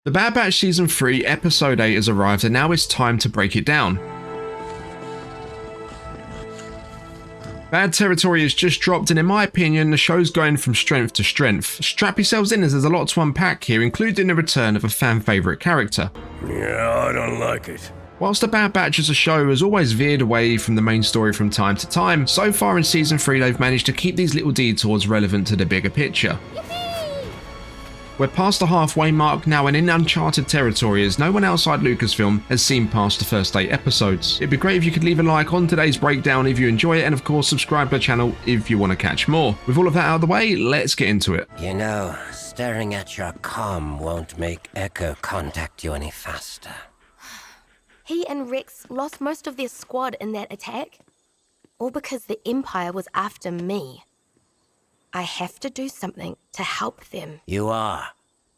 The Bad Batch Season 3 Episode 8 has arrived and now it's time to break it down. Bad Territory has just dropped and in my opinion the show's going from strength to strength. Strap yourselves in as there's a lot to unpack here, including the return of a fan favourite character. Yeah, I don't like it. Whilst The Bad Batch as a show has always veered away from the main story from time to time, so far in Season 3 they've managed to keep these little detours relevant to the bigger picture. We're past the halfway mark now and in uncharted territory as no one outside Lucasfilm has seen past the first 8 episodes. It'd be great if you could leave a like on today's breakdown if you enjoy it and of course subscribe to the channel if you want to catch more. With all of that out of the way, let's get into it. You know, staring at your comm won't make Echo contact you any faster. He and Rex lost most of their squad in that attack, all because the Empire was after me. I have to do something to help them. You are,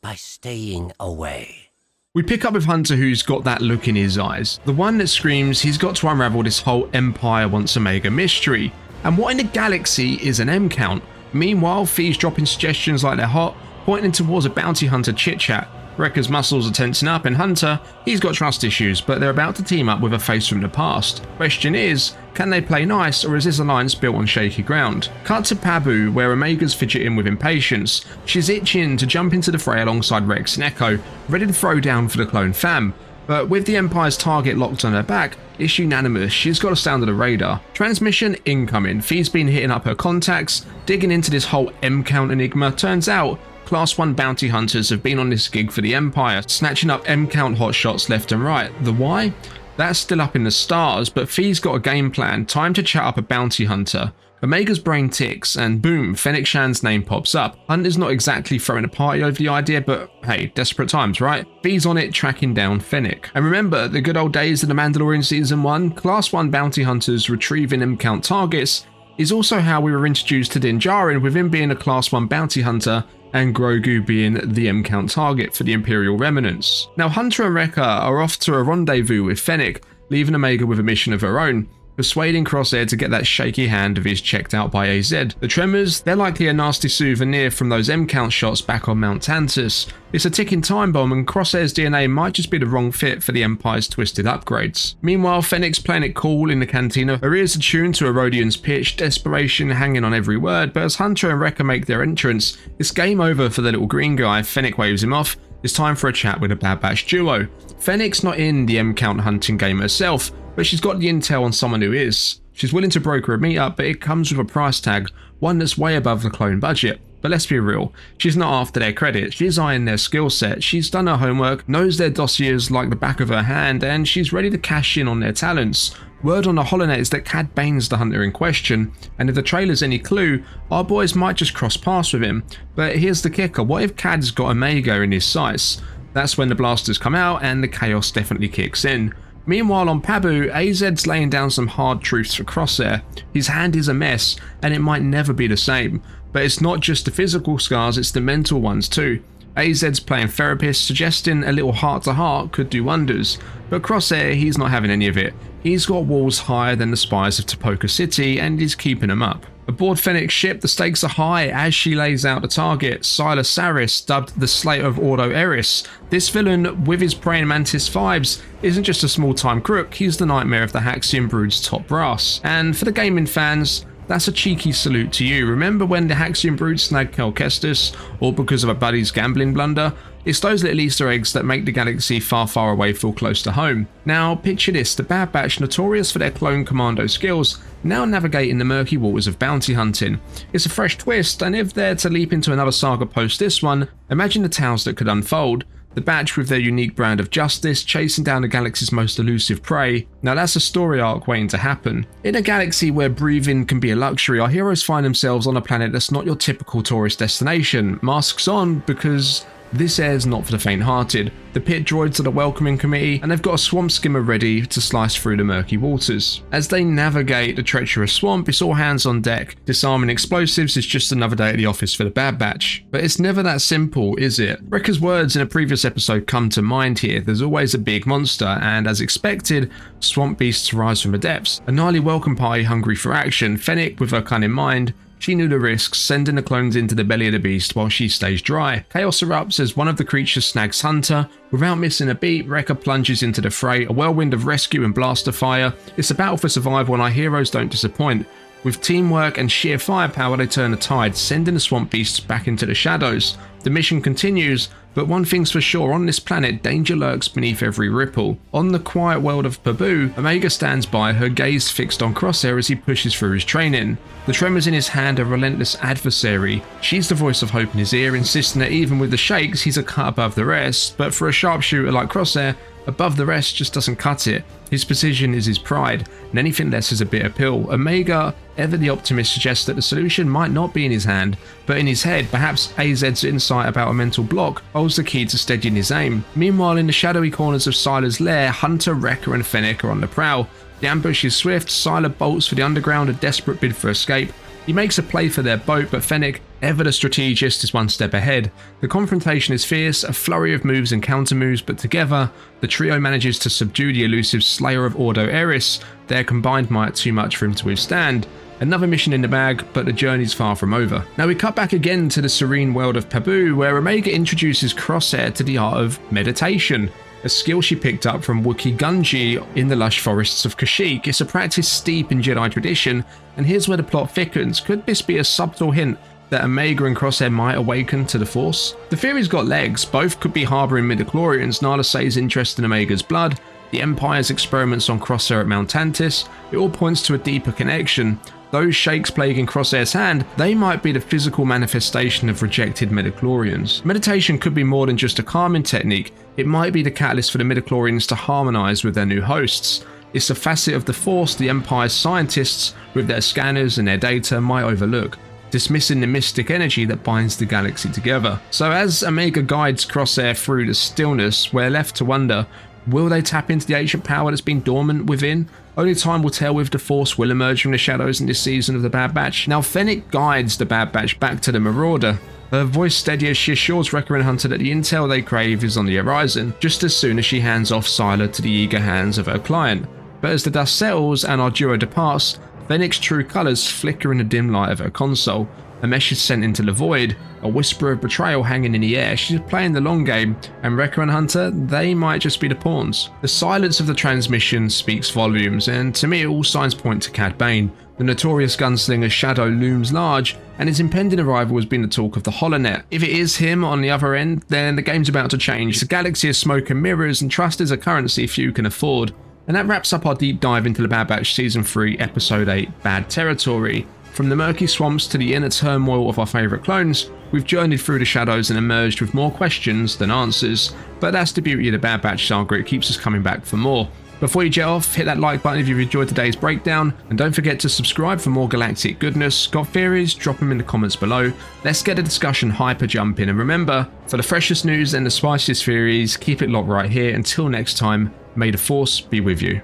by staying away. We pick up with Hunter who's got that look in his eyes, the one that screams he's got to unravel this whole Empire wants Omega mystery. And what in the galaxy is an M count? Meanwhile, Fee's dropping suggestions like they're hot, pointing towards a bounty hunter chit-chat. Wrecker's muscles are tensing up and Hunter, he's got trust issues, but they're about to team up with a face from the past. Question is, can they play nice or is this alliance built on shaky ground? Cut to Pabu where Omega's fidgeting with impatience. She's itching to jump into the fray alongside Rex and Echo, ready to throw down for the clone fam. But with the Empire's target locked on her back, it's unanimous, she's got to stay under the radar. Transmission incoming, Fee's been hitting up her contacts, digging into this whole M count enigma. Turns out, Class 1 bounty hunters have been on this gig for the Empire, snatching up M-count hotshots left and right. The why? That's still up in the stars, but Fee's got a game plan, time to chat up a bounty hunter. Omega's brain ticks, and boom, Fennec Shan's name pops up. Hunter's not exactly throwing a party over the idea, but hey, desperate times, right? Fee's on it, tracking down Fennec. And remember, the good old days of The Mandalorian Season 1, Class 1 bounty hunters retrieving M-count targets, is also how we were introduced to Din Djarin, with him being a Class 1 bounty hunter, and Grogu being the M-count target for the Imperial remnants. Now Hunter and Wrecker are off to a rendezvous with Fennec, leaving Omega with a mission of her own, persuading Crosshair to get that shaky hand of his checked out by AZ. The tremors, they're likely a nasty souvenir from those M-count shots back on Mount Tantus. It's a ticking time bomb and Crosshair's DNA might just be the wrong fit for the Empire's twisted upgrades. Meanwhile, Fennec's playing it cool in the cantina, her ears attuned to Herodian's pitch, desperation hanging on every word, but as Hunter and Wrecker make their entrance, it's game over for the little green guy. Fennec waves him off. It's time for a chat with a Bad Batch duo. Fennec's not in the M-count hunting game herself, but she's got the intel on someone who is. She's willing to broker a meetup, but it comes with a price tag, one that's way above the clone budget. But let's be real, she's not after their credit, she's eyeing their skill set, she's done her homework, knows their dossiers like the back of her hand, and she's ready to cash in on their talents. Word on the holonet is that Cad Bane's the hunter in question, and if the trailer's any clue, our boys might just cross paths with him. But here's the kicker, what if Cad's got Omega in his sights? That's when the blasters come out and the chaos definitely kicks in. Meanwhile on Pabu, AZ's laying down some hard truths for Crosshair. His hand is a mess and it might never be the same. But it's not just the physical scars, it's the mental ones too. AZ's playing therapist, suggesting a little heart-to-heart could do wonders. But Crosshair, he's not having any of it. He's got walls higher than the spires of Topoka City and he's keeping them up. Aboard Fennec's ship, the stakes are high as she lays out the target, Silas Saris, dubbed the Slayer of Ordo Eris. This villain, with his praying mantis vibes, isn't just a small-time crook, he's the nightmare of the Haxion Brood's top brass. And for the gaming fans, that's a cheeky salute to you. Remember when the Haxion Brood snagged Cal Kestis, all because of a buddy's gambling blunder? It's those little Easter eggs that make the galaxy far, far away feel close to home. Now, picture this, the Bad Batch, notorious for their clone commando skills, now navigating the murky waters of bounty hunting. It's a fresh twist, and if they're to leap into another saga post this one, imagine the tales that could unfold. The Batch with their unique brand of justice, chasing down the galaxy's most elusive prey. Now that's a story arc waiting to happen. In a galaxy where breathing can be a luxury, our heroes find themselves on a planet that's not your typical tourist destination. Masks on, because this air's not for the faint-hearted. The pit droids are the welcoming committee, and they've got a swamp skimmer ready to slice through the murky waters. As they navigate the treacherous swamp, it's all hands on deck. Disarming explosives is just another day at the office for the Bad Batch. But it's never that simple, is it? Wrecker's words in a previous episode come to mind here. There's always a big monster, and as expected, swamp beasts rise from the depths. A gnarly welcome party hungry for action. Fennec, with her cunning mind, She knew the risks, sending the clones into the belly of the beast while she stays dry. Chaos erupts as one of the creatures snags Hunter. Without missing a beat, Wrecker plunges into the fray, a whirlwind of rescue and blaster fire. It's a battle for survival and our heroes don't disappoint. With teamwork and sheer firepower, they turn the tide, sending the swamp beasts back into the shadows. The mission continues, but one thing's for sure, on this planet, danger lurks beneath every ripple. On the quiet world of Pabu, Omega stands by, her gaze fixed on Crosshair as he pushes through his training. The tremors in his hand, a relentless adversary. She's the voice of hope in his ear, insisting that even with the shakes, he's a cut above the rest. But for a sharpshooter like Crosshair, above the rest just doesn't cut it. His precision is his pride, and anything less is a bitter pill. Omega, ever the optimist, suggests that the solution might not be in his hand, but in his head. Perhaps AZ's insight about a mental block holds the key to steadying his aim. Meanwhile, in the shadowy corners of Sila's lair, Hunter, Wrecker and Fennec are on the prowl. The ambush is swift, Sila bolts for the underground, a desperate bid for escape. He makes a play for their boat, but Fennec, ever the strategist, is one step ahead. The confrontation is fierce, a flurry of moves and counter moves, but together, the trio manages to subdue the elusive Slayer of Ordo Eris. Their combined might too much for him to withstand. Another mission in the bag, but the journey's far from over. Now we cut back again to the serene world of Pabu, where Omega introduces Crosshair to the art of meditation. A skill she picked up from Wookiee Gunji in the lush forests of Kashyyyk. It's a practice steep in Jedi tradition, and here's where the plot thickens. Could this be a subtle hint that Omega and Crosshair might awaken to the Force? The theory's got legs. Both could be harbouring midichlorians. Nala Se's interest in Omega's blood, the Empire's experiments on Crosshair at Mount Tantis. It all points to a deeper connection. Those shakes plaguing Crosshair's hand, they might be the physical manifestation of rejected midichlorians. Meditation could be more than just a calming technique. It might be the catalyst for the midichlorians to harmonise with their new hosts. It's a facet of the Force the Empire's scientists, with their scanners and their data, might overlook, dismissing the mystic energy that binds the galaxy together. So as Omega guides Crosshair through the stillness, we're left to wonder, will they tap into the ancient power that's been dormant within? Only time will tell if the Force will emerge from the shadows in this season of the Bad Batch. Now Fennec guides the Bad Batch back to the Marauder, her voice steady as she assures Wrecker and Hunter that the intel they crave is on the horizon, just as soon as she hands off Sila to the eager hands of her client. But as the dust settles and our duo departs, Fennec's true colours flicker in the dim light of her console. A message sent into the void, a whisper of betrayal hanging in the air. She's playing the long game, and Wrecker and Hunter, they might just be the pawns. The silence of the transmission speaks volumes, and to me all signs point to Cad Bane. The notorious gunslinger's shadow looms large, and his impending arrival has been the talk of the HoloNet. If it is him on the other end, then the game's about to change. It's a galaxy of smoke and mirrors, and trust is a currency few can afford. And that wraps up our deep dive into the Bad Batch Season 3, Episode 8, Bad Territory. From the murky swamps to the inner turmoil of our favourite clones, we've journeyed through the shadows and emerged with more questions than answers. But that's the beauty of the Bad Batch saga, it keeps us coming back for more. Before you jet off, hit that like button if you've enjoyed today's breakdown, and don't forget to subscribe for more galactic goodness. Got theories? Drop them in the comments below. Let's get a discussion hyper jumping, and remember, for the freshest news and the spiciest theories, keep it locked right here. Until next time, may the Force be with you.